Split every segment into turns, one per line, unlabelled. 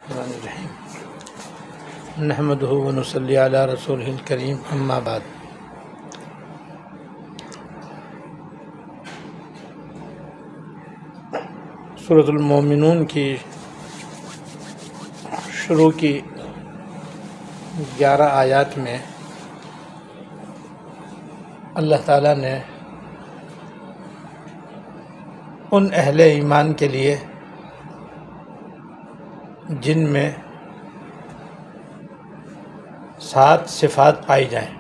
الرحمن الرحیم نحمدہ ونصلی علی رسولہ الکریم اما بعد۔ سورۃ المومنون کی شروع کی 11 آیات میں اللہ تعالیٰ نے ان اہل ایمان کے لیے جن میں 7 صفات پائی جائیں،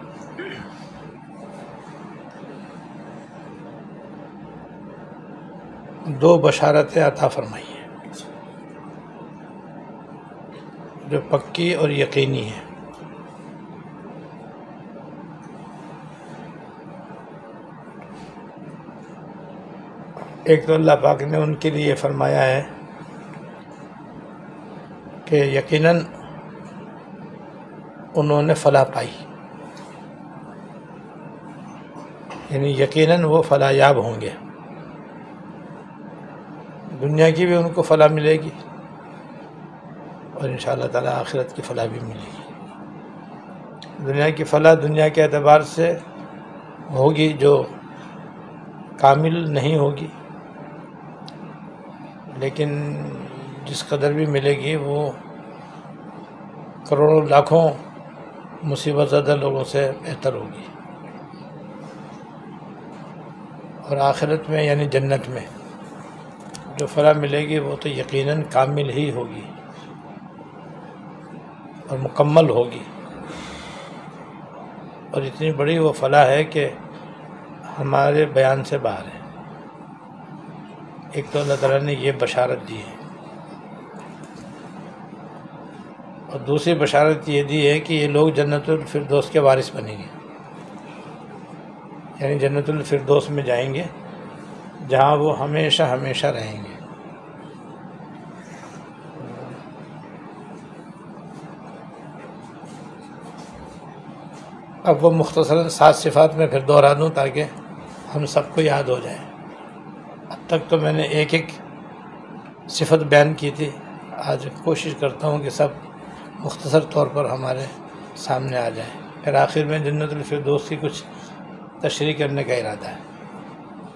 دو بشارتیں عطا فرمائی ہیں جو پکی اور یقینی ہیں۔ ایک تو اللہ پاک نے ان کے لیے فرمایا ہے کہ یقیناً انہوں نے فلاح پائی، یعنی یقیناً وہ فلاح یاب ہوں گے، دنیا کی بھی ان کو فلاح ملے گی اور انشاءاللہ تعالی آخرت کی فلاح بھی ملے گی۔ دنیا کی فلاح دنیا کے اعتبار سے ہوگی جو کامل نہیں ہوگی، لیکن جس قدر بھی ملے گی وہ کروڑوں لاکھوں مصیبت زدہ لوگوں سے بہتر ہوگی، اور آخرت میں یعنی جنت میں جو فلاح ملے گی وہ تو یقیناً کامل ہی ہوگی اور مکمل ہوگی، اور اتنی بڑی وہ فلاح ہے کہ ہمارے بیان سے باہر ہے۔ ایک تو اللہ تعالیٰ نے یہ بشارت دی ہے، اور دوسری بشارت یہ دی ہے کہ یہ لوگ جنت الفردوس کے وارث بنیں گے، یعنی جنت الفردوس میں جائیں گے جہاں وہ ہمیشہ ہمیشہ رہیں گے۔ اب وہ مختصراً 7 صفات میں پھر دہرا دوں تاکہ ہم سب کو یاد ہو جائے۔ اب تک تو میں نے ایک ایک صفت بیان کی تھی، آج کوشش کرتا ہوں کہ سب مختصر طور پر ہمارے سامنے آ جائیں، پھر آخر میں جنت الفردوس کی کچھ تشریح کرنے کا ارادہ ہے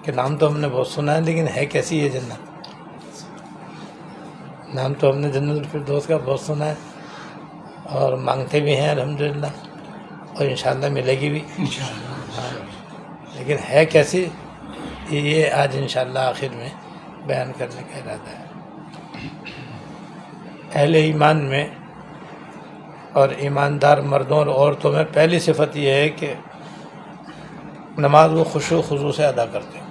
کہ نام تو ہم نے بہت سنا ہے لیکن ہے کیسی یہ جنت؟ نام تو ہم نے جنت الفردوس کا بہت سنا ہے اور مانگتے بھی ہیں الحمدللہ، اور انشاءاللہ ملے گی بھی ہاں، لیکن ہے کیسی یہ آج انشاءاللہ آخر میں بیان کرنے کا ارادہ ہے۔ اہل ایمان میں اور ایماندار مردوں اور عورتوں میں پہلی صفت یہ ہے کہ نماز وہ خشوع و خضوع سے ادا کرتے ہیں۔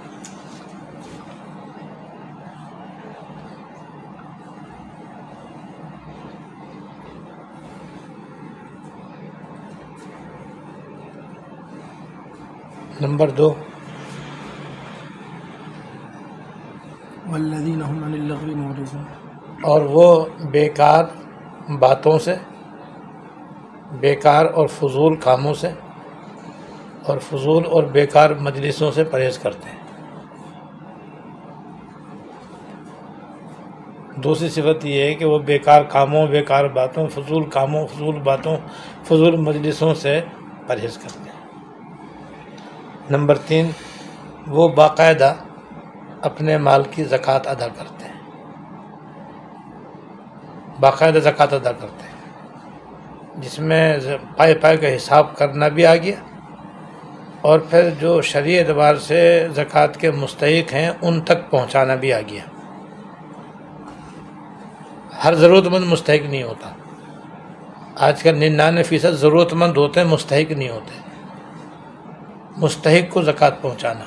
نمبر 2
والذین هم عن اللغو معرضون،
اور وہ بیکار باتوں سے، بیکار اور فضول کاموں سے اور فضول اور بیکار مجلسوں سے پرہیز کرتے ہیں۔ دوسری صفت یہ ہے کہ وہ بیکار کاموں، بیکار باتوں، فضول کاموں، فضول باتوں، فضول مجلسوں سے پرہیز کرتے ہیں۔ نمبر 3 وہ باقاعدہ اپنے مال کی زکوٰۃ ادا کرتے ہیں، باقاعدہ زکوٰۃ ادا کرتے ہیں، جس میں پائے پائے کا حساب کرنا بھی آ گیا، اور پھر جو شرعی اعتبار سے زکوٰۃ کے مستحق ہیں ان تک پہنچانا بھی آ گیا۔ ہر ضرورت مند مستحق نہیں ہوتا، آج کل 99% ضرورت مند ہوتے ہیں، مستحق نہیں ہوتے۔ مستحق کو زکوٰۃ پہنچانا،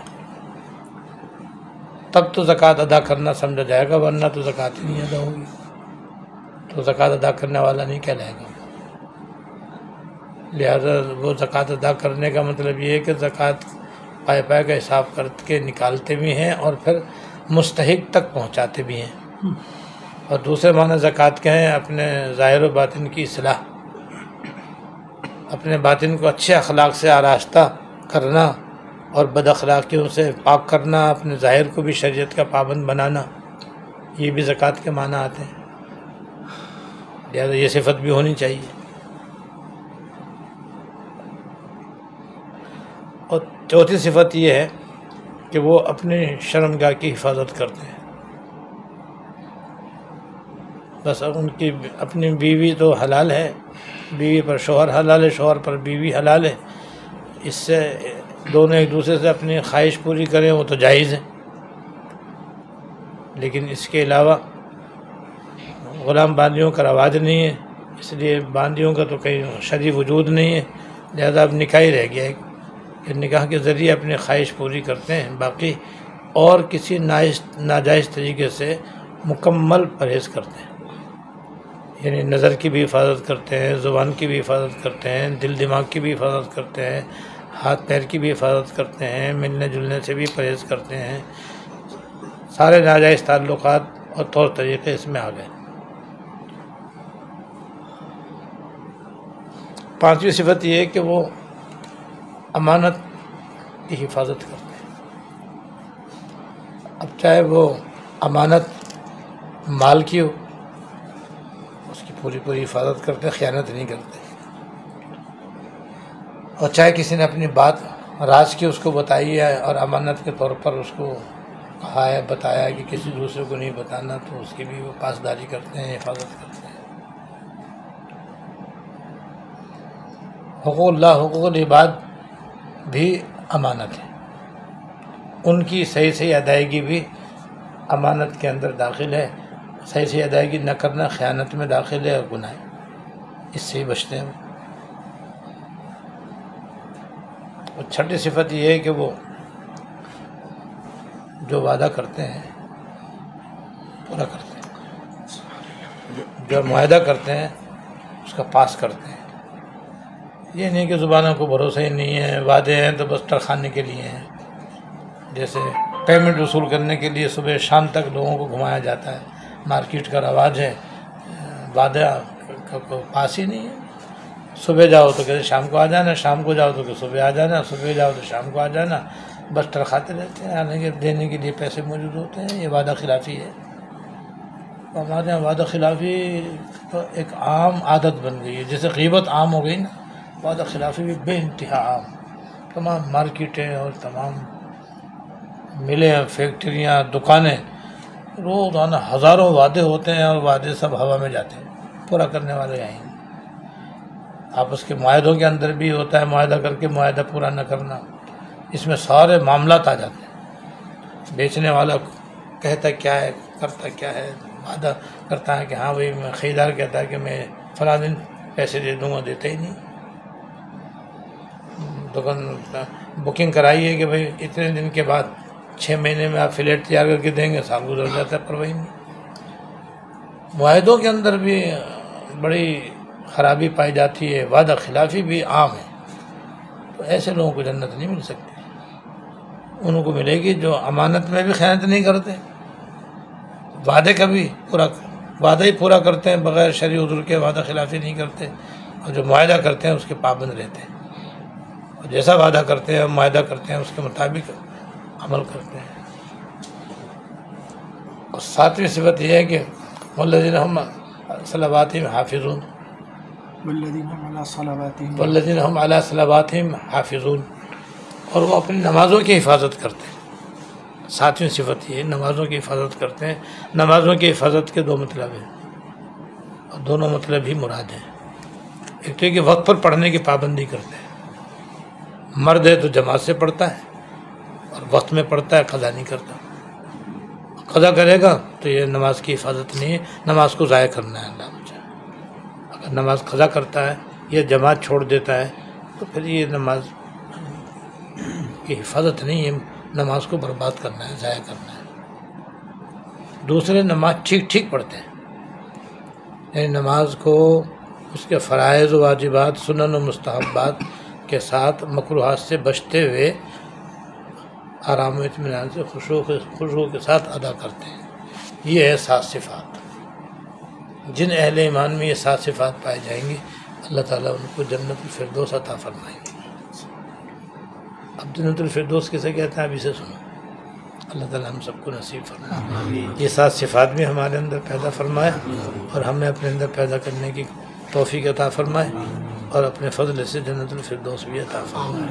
تب تو زکوٰۃ ادا کرنا سمجھا جائے گا، ورنہ تو زکوٰۃ ہی نہیں ادا ہوگی، تو زکوٰۃ ادا کرنے والا نہیں کہلائے گا۔ لہذا وہ زکوٰۃ ادا کرنے کا مطلب یہ ہے کہ زکوٰۃ پائے پائے کا حساب کر کے نکالتے بھی ہیں اور پھر مستحق تک پہنچاتے بھی ہیں۔ اور دوسرے معنی زکوٰۃ کے ہیں اپنے ظاہر و باطن کی اصلاح، اپنے باطن کو اچھے اخلاق سے آراستہ کرنا اور بد اخلاقیوں سے پاک کرنا، اپنے ظاہر کو بھی شریعت کا پابند بنانا، یہ بھی زکوٰۃ کے معنی آتے ہیں۔ لہذا یہ صفت بھی ہونی چاہیے. اور چوتھی صفت یہ ہے کہ وہ اپنے شرمگاہ کی حفاظت کرتے ہیں. بس ان کی اپنی بیوی تو حلال ہے، بیوی پر شوہر حلال ہے، شوہر پر بیوی حلال ہے، اس سے دونوں ایک دوسرے سے اپنی خواہش پوری کریں وہ تو جائز ہے. لیکن اس کے علاوہ غلام باندیوں کا رواج نہیں ہے، اس لیے باندیوں کا تو کہیں شرعی وجود نہیں ہے، لہذا اب نکاح ہی رہ گیا ہے کہ نکاح کے ذریعے اپنی خواہش پوری کرتے ہیں. باقی اور کسی ناجائز طریقے سے مکمل پرہیز کرتے ہیں، یعنی نظر کی بھی حفاظت کرتے ہیں، زبان کی بھی حفاظت کرتے ہیں، دل دماغ کی بھی حفاظت کرتے ہیں، ہاتھ پیر کی بھی حفاظت کرتے ہیں، ملنے جلنے سے بھی پرہیز کرتے ہیں. سارے ناجائز تعلقات اور طور طریقے اس میں آ گئے. پانچویں صفت یہ ہے کہ وہ امانت کی حفاظت کرتے ہیں. اب چاہے وہ امانت مال کی ہو، اس کی پوری حفاظت کرتے ہیں، خیانت نہیں کرتے. اور چاہے کسی نے اپنی بات راز کی اس کو بتائی ہے اور امانت کے طور پر اس کو کہا ہے، بتایا ہے کہ کسی دوسرے کو نہیں بتانا، تو اس کی بھی وہ پاسداری کرتے ہیں، حفاظت کرتے ہیں. حقوق اللہ، حقوق العباد بھی امانت ہے، ان کی صحیح ادائیگی بھی امانت کے اندر داخل ہے. صحیح ادائیگی نہ کرنا خیانت میں داخل ہے اور گناہ ہے، اس سے ہی بچتے ہیں. اور چھٹی صفت یہ ہے کہ وہ جو وعدہ کرتے ہیں پورا کرتے ہیں، جو معاہدہ کرتے ہیں اس کا پاس کرتے ہیں. یہ نہیں کہ زبانوں کو بھروسہ ہی نہیں ہے، وعدے ہیں تو بس ٹرخانے کے لیے ہیں. جیسے پیمنٹ وصول کرنے کے لیے صبح شام تک لوگوں کو گھمایا جاتا ہے، مارکیٹ کا رواج ہے، وعدہ کا پاس ہی نہیں ہے. صبح جاؤ تو کہتے شام کو آ جانا، شام کو جاؤ تو کہ صبح آ جانا، صبح جاؤ تو شام کو آ جانا، بس ٹرخاتے رہتے ہیں. حالانکہ دینے کے لیے پیسے موجود ہوتے ہیں. یہ وعدہ خلافی ہے. ہمارے یہاں وعدہ خلافی تو ایک عام عادت بن گئی ہے، جیسے غیبت عام ہو گئی نا، وعدہ خلافی بھی بے انتہا عام. تمام مارکیٹیں اور تمام ملیں، فیکٹریاں، دکانیں، روزانہ ہزاروں وعدے ہوتے ہیں اور وعدے سب ہوا میں جاتے ہیں، پورا کرنے والے آئیں گے. آپس کے معاہدوں کے اندر بھی ہوتا ہے معاہدہ کر کے معاہدہ پورا نہ کرنا. اس میں سارے معاملات آ جاتے ہیں. بیچنے والا کہتا کیا ہے، کرتا کیا ہے، وعدہ کرتا ہے کہ ہاں بھائی، خریدار کہتا ہے کہ میں فلاں دن پیسے دے دوں گا، دیتا ہی نہیں. دکان بکنگ کرائی ہے کہ بھائی اتنے دن کے بعد 6 مہینے میں آپ فلیٹ تیار کر کے دیں گے، سال گزر جاتا ہے پر وہی نہیں. معاہدوں کے اندر بھی بڑی خرابی پائی جاتی ہے، وعدہ خلافی بھی عام ہے. تو ایسے لوگوں کو جنت نہیں مل سکتی. ان کو ملے گی جو امانت میں بھی خیانت نہیں کرتے، وعدے کا بھی وعدہ ہی پورا کرتے ہیں، بغیر شرعی عذر کے وعدہ خلافی نہیں کرتے، اور جو معاہدہ کرتے ہیں اس کے پابند رہتے ہیں، اور جیسا وعدہ کرتے ہیں معاہدہ کرتے ہیں اس کے مطابق عمل کرتے ہیں. اور ساتویں صفت یہ ہے کہ والذین هم صلواتہم حافظون، والذین هم علی صلواتہم حافظون، اور وہ اپنی نمازوں کی حفاظت کرتے ہیں. ساتویں صفت یہ ہے، نمازوں کی حفاظت کرتے ہیں. نمازوں کی حفاظت کے 2 مطلب ہیں، اور دونوں مطلب ہی مراد ہیں. ایک تو یہ کہ وقت پر پڑھنے کی پابندی کرتے ہیں. مرد ہے تو جماعت سے پڑھتا ہے اور وقت میں پڑھتا ہے، قضا نہیں کرتا. قضا کرے گا تو یہ نماز کی حفاظت نہیں ہے، نماز کو ضائع کرنا ہے. اللہ مجھے اگر نماز قضا کرتا ہے یا جماعت چھوڑ دیتا ہے تو پھر یہ نماز کی حفاظت نہیں ہے، نماز کو برباد کرنا ہے، ضائع کرنا ہے. دوسرے نماز ٹھیک پڑھتے ہیں، یعنی نماز کو اس کے فرائض و واجبات، سنن و مستحبات کے ساتھ مکروہات سے بچتے ہوئے آرام و اطمینان سے خشوع کے ساتھ ادا کرتے ہیں. یہ ہے 7 صفات. جن اہل ایمان میں یہ 7 صفات پائے جائیں گی، اللہ تعالیٰ ان کو جنت الفردوس عطا فرمائیں گے. اب جنت الفردوس کسے کہتے ہیں، اب اسے سنو. اللہ تعالیٰ ہم سب کو نصیب فرمائے، یہ 7 صفات بھی ہمارے اندر پیدا فرمائے اور ہمیں اپنے اندر پیدا کرنے کی توفیق عطا فرمائے اور اپنے فضل سے جنت الفردوس بھی عطا فرمائے۔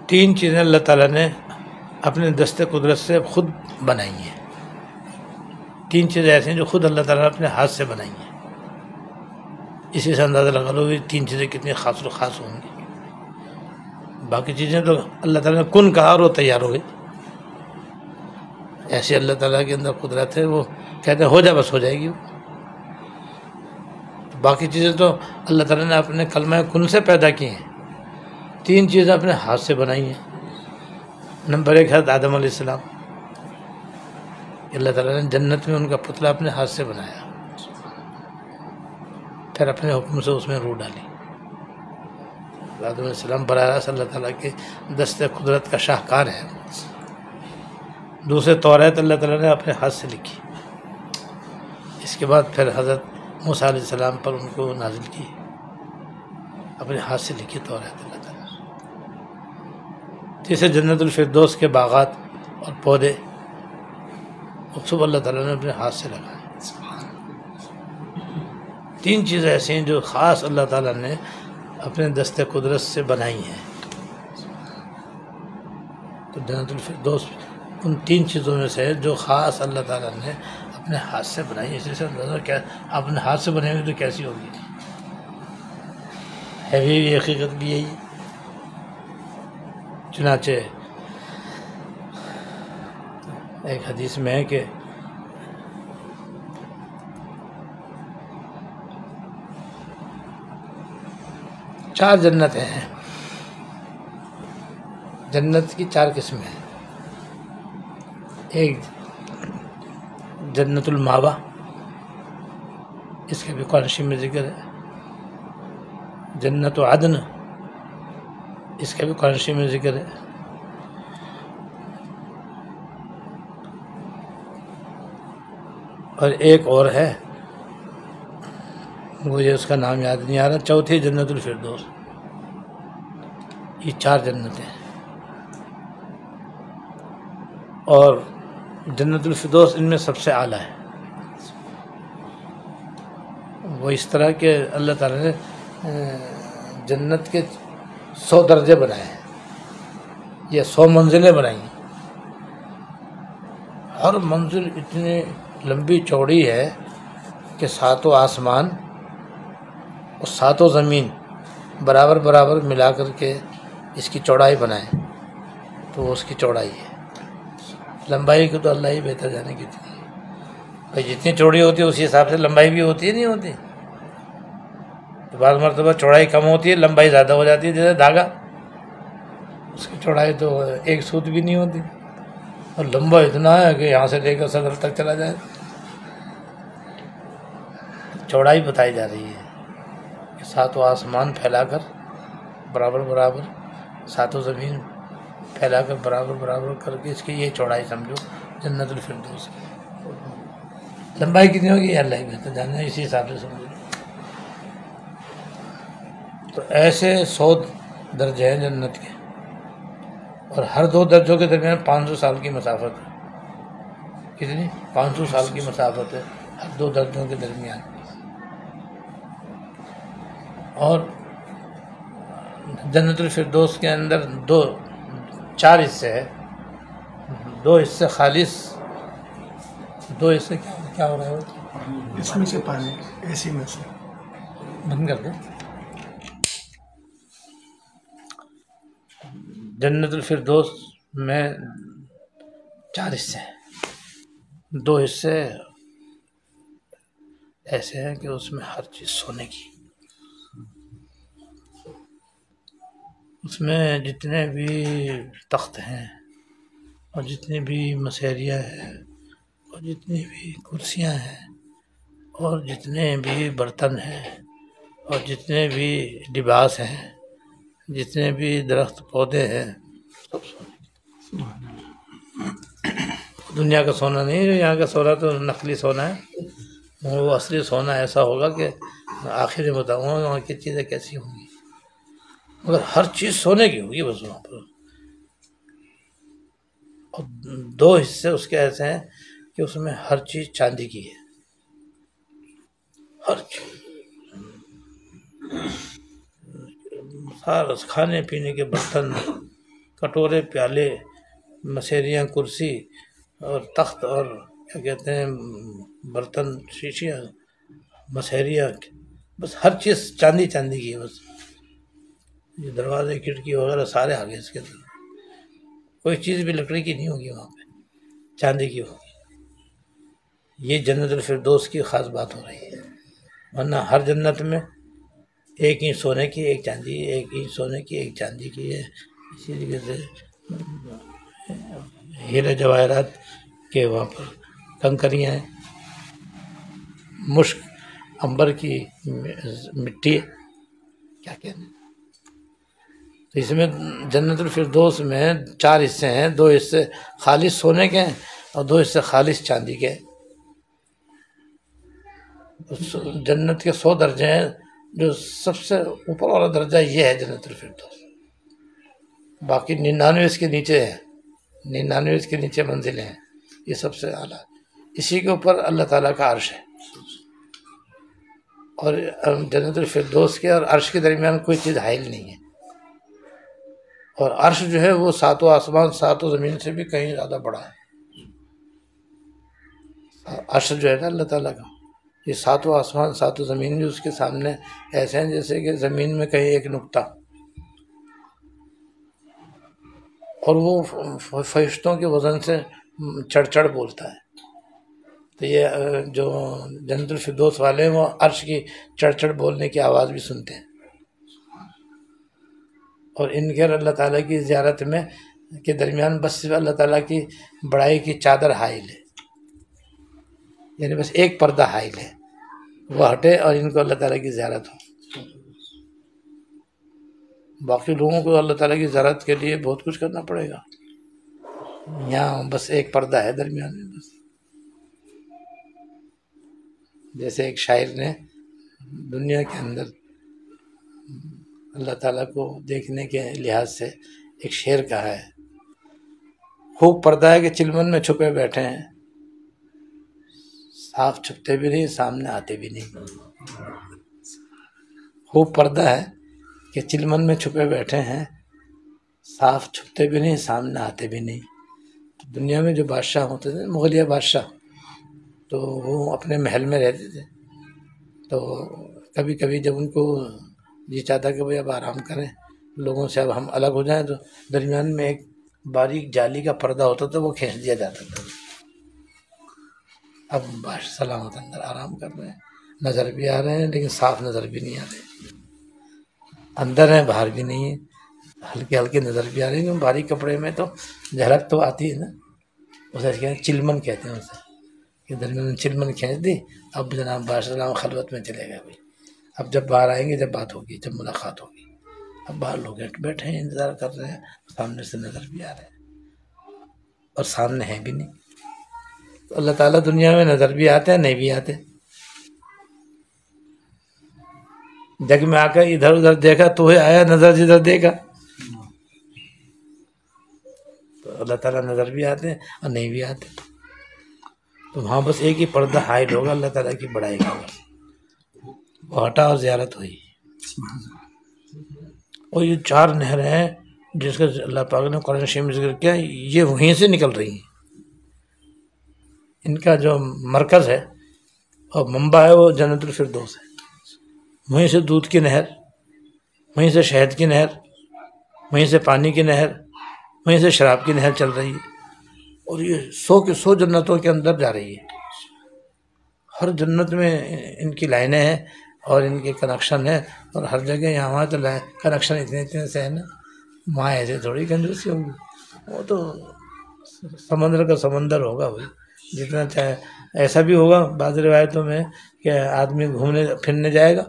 تین چیزیں اللہ تعالیٰ نے اپنے دست قدرت سے خود بنائی ہیں، 3 چیزیں ایسی ہیں جو خود اللہ تعالیٰ نے اپنے ہاتھ سے بنائی ہیں۔ اسی سے اندازہ لگا لو کہ 3 چیزیں کتنی خاص و خاص ہوں گی۔ باقی چیزیں تو اللہ تعالیٰ نے کن کہا اور وہ تیار ہو گئی، ایسی اللہ تعالیٰ کے اندر قدرت ہے، وہ کہتے ہیں ہو جا بس ہو جائے گی۔ باقی چیزیں تو اللہ تعالیٰ نے اپنے کلمہ کن سے پیدا کی ہیں، 3 چیزیں اپنے ہاتھ سے بنائی ہیں۔ نمبر 1 حضرت آدم علیہ السلام، اللہ تعالیٰ نے جنت میں ان کا پتلا اپنے ہاتھ سے بنایا، پھر اپنے حکم سے اس میں روح ڈالی۔ آدم علیہ السلام براہ راست اللہ تعالیٰ کے دست قدرت کا شاہکار ہے۔ دوسرے توریت اللہ تعالیٰ نے اپنے ہاتھ سے لکھی، اس کے بعد پھر حضرت موسیٰ علیہ السلام پر ان کو نازل کی، اپنے ہاتھ سے لکھی توریت اللہ تعالیٰ۔ جیسے جنت الفردوس کے باغات اور پودے سب اللہ تعالیٰ نے اپنے ہاتھ سے لگائے۔ 3 چیزیں ایسی ہیں جو خاص اللہ تعالیٰ نے اپنے دست قدرت سے بنائی ہیں، تو جنت الفردوس ان 3 چیزوں میں سے ہے جو خاص اللہ تعالیٰ نے اپنے ہاتھ سے بنائی ہے۔ اسی سے اندازہ کیا اپنے ہاتھ سے بنائی ہوئی تو کیسی ہوگی، ہے بھی حقیقت بھی یہی۔ چنانچہ ایک حدیث میں ہے کہ چار جنتیں ہیں، جنت کی 4 قسمیں ہیں۔ ایک جنت الماوا، اس کے بھی قرآن شریف میں ذکر ہے۔ جنت عدن، اس کا بھی قرآن شریف میں ذکر ہے۔ اور ایک اور ہے، مجھے اس کا نام یاد نہیں آ رہا، چوتھی جنت الفردوس۔ یہ 4 جنتیں ہیں، اور جنت الفردوس ان میں سب سے اعلیٰ ہے۔ وہ اس طرح کہ اللہ تعالیٰ نے جنت کے 100 درجے بنائے ہیں، یہ 100 منزلیں بنائی ہیں۔ ہر منزل اتنی لمبی چوڑی ہے کہ 7 آسمان اور 7 زمین برابر برابر ملا کر کے اس کی چوڑائی بنائیں تو وہ اس کی چوڑائی ہے۔ لمبائی کو تو اللہ ہی بہتر جانے کتنی ہے، بھائی جتنی چوڑی ہوتی ہے اسی حساب سے لمبائی بھی ہوتی ہے، نہیں ہوتی؟ بعض مرتبہ چوڑائی کم ہوتی ہے، لمبائی زیادہ ہو جاتی ہے، جیسے دھاگا، اس کی چوڑائی تو 1 سوت بھی نہیں ہوتی، اور لمبا اتنا ہے کہ یہاں سے لے کر صدر تک چلا جائے۔ چوڑائی بتائی جا رہی ہے کہ 7 آسمان پھیلا کر برابر برابر، 7 زمین پھیلا کر برابر برابر کر کے اس کی یہ چوڑائی سمجھو جنت الفردوس کی۔ لمبائی کتنی ہوگی یہ اللہ ہی بہتر جاننا ہے، اسی حساب سے سمجھو۔ تو ایسے 100 درجے ہیں جنت کے، اور ہر 2 درجوں کے درمیان 500 سال کی مسافت ہے۔ کتنی؟ 500 سال کی مسافت ہے ہر 2 درجوں کے درمیان۔ اور جنت الفردوس کے اندر 4 حصے ہیں، 2 حصے خالص، 2 حصے کیا ہو رہا ہے؟
اس میں سے پانی، اسی میں سے
بند کر دیں۔ جنت الفردوس میں 4 حصے ہیں، 2 حصے ایسے ہیں کہ اس میں ہر چیز سونے کی، اس میں جتنے بھی تخت ہیں اور جتنے بھی مسیریاں ہیں اور جتنی بھی کرسیاں ہیں اور جتنے بھی برتن ہیں اور جتنے بھی لباس ہیں، جتنے بھی درخت پودے ہیں، سب سونے کی۔ دنیا کا سونا نہیں، یہاں کا سونا تو نقلی سونا ہے، وہ اصلی سونا ایسا ہوگا کہ آخر میں بتاؤں گا وہاں کی چیزیں کیسی ہوں گی۔ مگر ہر چیز سونے کی ہوگی بس وہاں پر. اور 2 حصے اس کے ایسے ہیں کہ اس میں ہر چیز چاندی کی ہے، ہر چیز، سارا کھانے پینے کے برتن، کٹورے پیالے، مسیریاں، کرسی اور تخت اور کیا کہتے ہیں برتن، شیشیاں، مسیریاں، بس ہر چیز چاندی چاندی کی ہے. بس یہ دروازے کھڑکی وغیرہ سارے آگے اس کے اندر، کوئی چیز بھی لکڑی کی نہیں ہوگی وہاں پہ، چاندی کی ہوگی. یہ جنت الفردوس کی خاص بات ہو رہی ہے. ورنہ ہر جنت میں ایک اینٹ سونے کی، ایک چاندی، ایک اینٹ سونے کی، ایک چاندی کی ہے. اسی طریقے سے ہیرے جواہرات کے وہاں پر کنکریاں ہیں، مشک، عنبر کی مٹی ہے، کیا کہنا ہے. تو اس میں جنت الفردوس میں 4 حصے ہیں، 2 حصے خالص سونے کے ہیں اور 2 حصے خالص چاندی کے ہیں. جنت کے 100 درجے ہیں، جو سب سے اوپر والا درجہ یہ ہے جنت الفردوس. باقی 99 اس کے نیچے ہیں، 99 اس کے نیچے منزلیں ہیں، یہ سب سے اعلیٰ. اسی کے اوپر اللہ تعالیٰ کا عرش ہے، اور جنت الفردوس کے اور عرش کے درمیان کوئی چیز حائل نہیں ہے. اور عرش جو ہے وہ 7 آسمان 7 زمین سے بھی کہیں زیادہ بڑا ہے. عرش جو ہے نا اللہ تعالیٰ کا، یہ 7 آسمان 7 زمین بھی اس کے سامنے ایسے ہیں جیسے کہ زمین میں کہیں ایک نقطہ. اور وہ فرشتوں کے وزن سے چڑھ چڑھ بولتا ہے. تو یہ جو جنت الفردوس والے ہیں وہ عرش کی چڑھ چڑھ بولنے کی آواز بھی سنتے ہیں. اور ان کے اللہ تعالیٰ کی زیارت میں کے درمیان بس صرف اللہ تعالیٰ کی بڑائی کی چادر حائل ہے، یعنی بس ایک پردہ حائل ہے، وہ ہٹے اور ان کو اللہ تعالیٰ کی زیارت ہو. باقی لوگوں کو اللہ تعالیٰ کی زیارت کے لیے بہت کچھ کرنا پڑے گا. یہاں بس ایک پردہ ہے درمیان میں. بس جیسے ایک شاعر نے دنیا کے اندر اللہ تعالیٰ کو دیکھنے کے لحاظ سے ایک شعر کہا ہے: خوب پردہ ہے کہ چلمن میں چھپے بیٹھے ہیں، صاف چھپتے بھی نہیں سامنے آتے بھی نہیں. خوب پردہ ہے کہ چلمن میں چھپے بیٹھے ہیں، صاف چھپتے بھی نہیں سامنے آتے بھی نہیں. تو دنیا میں جو بادشاہ ہوتے تھے، مغلیہ بادشاہ، تو وہ اپنے محل میں رہتے تھے. تو کبھی کبھی جب ان کو یہ چاہتا کہ بھائی اب آرام کریں، لوگوں سے اب ہم الگ ہو جائیں، تو درمیان میں ایک باریک جالی کا پردہ ہوتا تھا، وہ کھینچ دیا جاتا تھا. اب بادشاہ سلامت اندر آرام کر رہے ہیں، نظر بھی آ رہے ہیں لیکن صاف نظر بھی نہیں آ رہے. اندر ہیں باہر بھی نہیں ہے، ہلکے ہلکے نظر بھی آ رہے ہیں. باریک کپڑے میں تو جھلک تو آتی ہے نا، اسے کہتے ہیں چلمن، کہتے ہیں اسے، کہ درمیان چلمن کھینچ دی. اب جناب بادشاہ سلام خلوت میں چلے گئے. بھائی اب جب باہر آئیں گے، جب بات ہوگی، جب ملاقات ہوگی. اب باہر لوگ بیٹھے ہیں، انتظار کر رہے ہیں، سامنے سے نظر بھی آ رہے ہیں اور سامنے ہیں بھی نہیں. تو اللہ تعالیٰ دنیا میں نظر بھی آتے ہیں، نہیں بھی آتے. جگ میں آ کر ادھر ادھر دیکھا تو ہے آیا، نظر جدھر دیکھا. تو اللہ تعالیٰ نظر بھی آتے ہیں اور نہیں بھی آتے. تو وہاں بس ایک ہی پردہ حائل ہوگا اللہ تعالیٰ کی بڑائی کا، وہ ہٹا اور زیارت ہوئی. اور یہ 4 نہریں ہیں جس کا اللہ پاک نے قرآن شریف میں ذکر کیا، یہ وہیں سے نکل رہی ہیں. ان کا جو مرکز ہے اور منبع ہے وہ جنت الفردوس ہے. وہیں سے دودھ کی نہر، وہیں سے شہد کی نہر، وہیں سے پانی کی نہر، وہیں سے شراب کی نہر چل رہی ہے. اور یہ 100 کے 100 جنتوں کے اندر جا رہی ہے. ہر جنت میں ان کی لائنیں ہیں اور ان کے کنیکشن ہیں، اور ہر جگہ یہاں تو کنیکشن اتنے سے ہیں نا. وہاں ایسے تھوڑی کنجوسی ہوگی، وہ تو سمندر کا سمندر ہوگا بھائی، جتنا چاہے. ایسا بھی ہوگا بعض روایتوں میں کہ آدمی گھومنے پھرنے جائے گا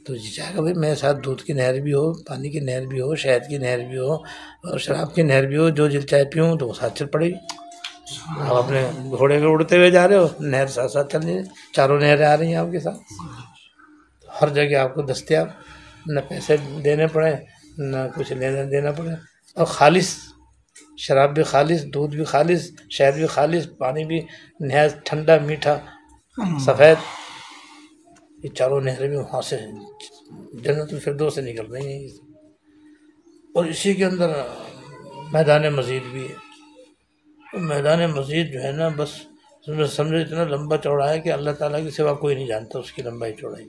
تو یہ چاہے گا بھائی میرے ساتھ دودھ کی نہر بھی ہو، پانی کی نہر بھی ہو، شہد کی نہر بھی ہو اور شراب کی نہر بھی ہو، جو دل چاہے پیوں، تو وہ ساتھ چل پڑے گی. آپ اپنے گھوڑے پہ اڑتے ہوئے جا رہے ہو، نہر ساتھ ساتھ چل رہی ہے، 4 نہریں آ رہی ہیں آپ کے ساتھ. ہر جگہ آپ کو دستیاب، نہ پیسے دینے پڑے نہ کچھ لینا دینا پڑے، اور خالص شراب بھی خالص، دودھ بھی خالص، شہد بھی خالص، پانی بھی نہایت ٹھنڈا میٹھا سفید، یہ چاروں نہریں بھی وہاں سے جنت الفردوس سے نکل رہی ہیں۔ اور اسی کے اندر میدان مزید بھی ہے۔ میدان مزید جو ہے نا بس سمجھو اتنا لمبا چوڑا ہے کہ اللہ تعالیٰ کے سوا کوئی نہیں جانتا اس کی لمبائی چوڑائی۔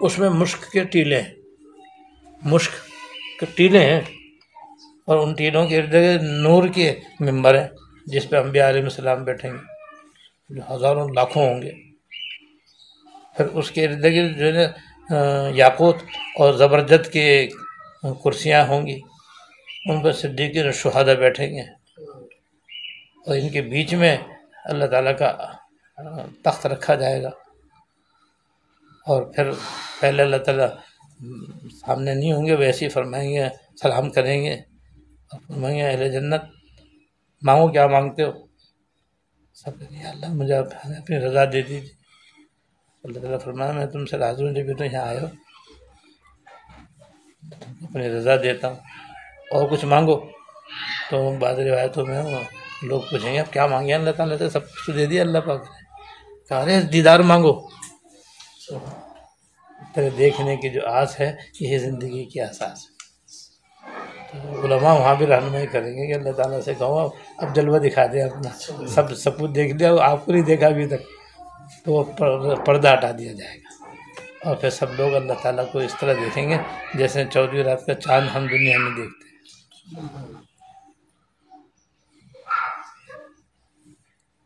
اس میں مشک کے ٹیلے ہیں، مشک کے ٹیلے ہیں، اور ان ٹیلوں کے ارد گرد نور کے ممبر ہیں جس پہ انبیاء علیہ السلام بیٹھیں گے جو ہزاروں لاکھوں ہوں گے۔ پھر اس کے ارد گرد جو ہے یاقوت اور زبرجد کی کرسیاں ہوں گی، ان پر صدیقین اور شہداء بیٹھیں گے، اور ان کے بیچ میں اللہ تعالیٰ کا تخت رکھا جائے گا۔ اور پھر پہلے اللہ تعالیٰ سامنے نہیں ہوں گے، ویسے ہی فرمائیں گے، سلام کریں گے اور فرمائیں گے اہل جنت مانگو کیا مانگتے ہو؟ سب کہیں گے اللہ مجھے اپنی رضا دے دیجیے۔ اللہ تعالیٰ فرمایا میں تم سے راضی ہوں، جب تو یہاں آئے ہو اپنی رضا دیتا ہوں، اور کچھ مانگو۔ تو بعض روایتوں میں لوگ پوچھیں گے اب کیا مانگے؟ اللہ تعالیٰ سے سب کچھ دے دیا اللہ پاک نے، کہا رہے دیدار مانگو، تیرے دیکھنے کی جو آس ہے یہی زندگی کی اساس ہے۔ تو علماء وہاں بھی رہنمائی کریں گے کہ اللہ تعالیٰ سے کہو اب جلوہ دکھا دیں اپنا، سب کچھ دیکھ لیا آپ کو نہیں دیکھا ابھی تک، تو وہ پردہ ہٹا دیا جائے گا، اور پھر سب لوگ اللہ تعالیٰ کو اس طرح دیکھیں گے جیسے 14ویں رات کا چاند ہم دنیا میں دیکھتے ہیں۔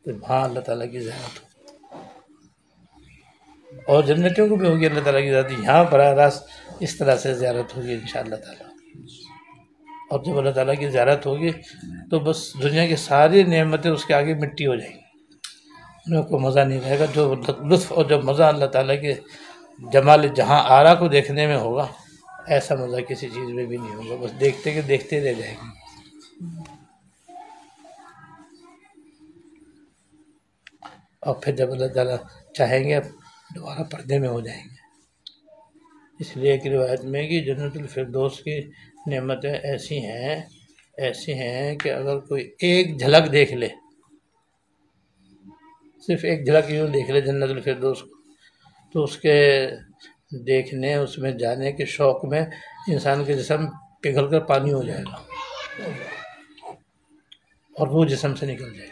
تو وہاں اللہ تعالیٰ کی زیارت ہوگی، اور جنتیوں کو بھی ہوگی اللہ تعالیٰ کی زیارت، یہاں براہ راست اس طرح سے زیارت ہوگی انشاءاللہ تعالیٰ۔ اور جب اللہ تعالیٰ کی زیارت ہوگی تو بس دنیا کی ساری نعمتیں اس کے آگے مٹی ہو جائیں گی، ان کو مزہ نہیں رہے گا۔ جو لطف اور جو مزہ اللہ تعالیٰ کے جمال جہاں آرا کو دیکھنے میں ہوگا ایسا مزہ کسی چیز میں بھی نہیں ہوگا، بس دیکھتے کہ دیکھتے رہ جائیں گے۔ اور پھر جب اللہ تعالیٰ چاہیں گے دوبارہ پردے میں ہو جائیں گے۔ اس لیے ایک روایت میں کہ جنت الفردوس کی نعمتیں ایسی ہیں کہ اگر کوئی ایک جھلک دیکھ لے، صرف ایک جھلک یوں دیکھ لے جنت الفردوس کو، تو اس کے دیکھنے، اس میں جانے کے شوق میں انسان کے جسم پگھل کر پانی ہو جائے گا اور روح جسم سے نکل جائے گی۔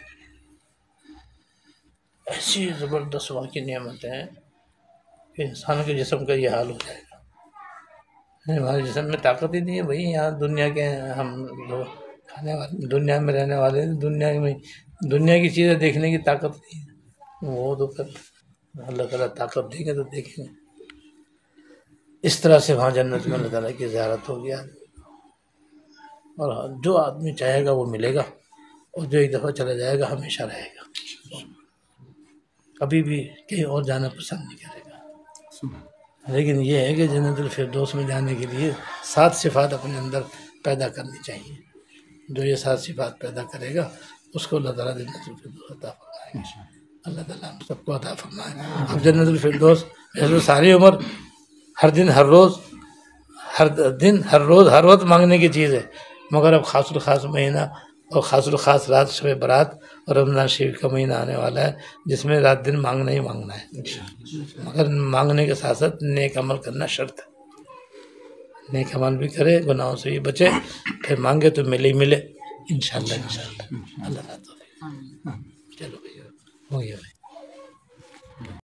ایسی زبردست وہاں کی نعمتیں ہیں کہ انسان کے جسم کا یہ حال ہو جائے گا، ہمارے جسم میں طاقت ہی نہیں ہے بھائی، یہاں دنیا کے ہم لوگ کھانے والے، دنیا میں رہنے والے، دنیا کی چیزیں دیکھنے کی طاقت نہیں ہے، وہ تو پھر اللہ تعالیٰ طاقت دیں گے تو دیکھیں گے۔ اس طرح سے وہاں جنت میں اللہ تعالیٰ کی زیارت ہو گیا، اور جو آدمی چاہے گا وہ ملے گا، اور جو ایک دفعہ چلا جائے گا ہمیشہ رہے گا، کبھی بھی کہیں اور جانا پسند نہیں کرے گا۔ لیکن یہ ہے کہ جنت الفردوس میں جانے کے لیے 7 صفات اپنے اندر پیدا کرنی چاہیے، جو یہ 7 صفات پیدا کرے گا اس کو اللہ تعالیٰ جنت الفردوس عطا فرمائے گا۔ اللہ تعالیٰ ہم سب کو عطا فرمائے۔ اب جنت الفردوس ساری عمر، ہر دن ہر روز ہر وقت مانگنے کی چیز ہے، مگر اب خاص الخاص مہینہ اور خاص الخاص رات شب برات اور رمضان شریف کا مہینہ آنے والا ہے جس میں رات دن مانگنا ہی مانگنا ہے، مگر مانگنے کے ساتھ ساتھ نیک عمل کرنا شرط ہے، نیک عمل بھی کرے، گناہوں سے بھی بچے، پھر مانگے تو ملے ہی ملے انشاءاللہ۔ اللہ تعالیٰ چلو بھائی ہو گیا بھائی۔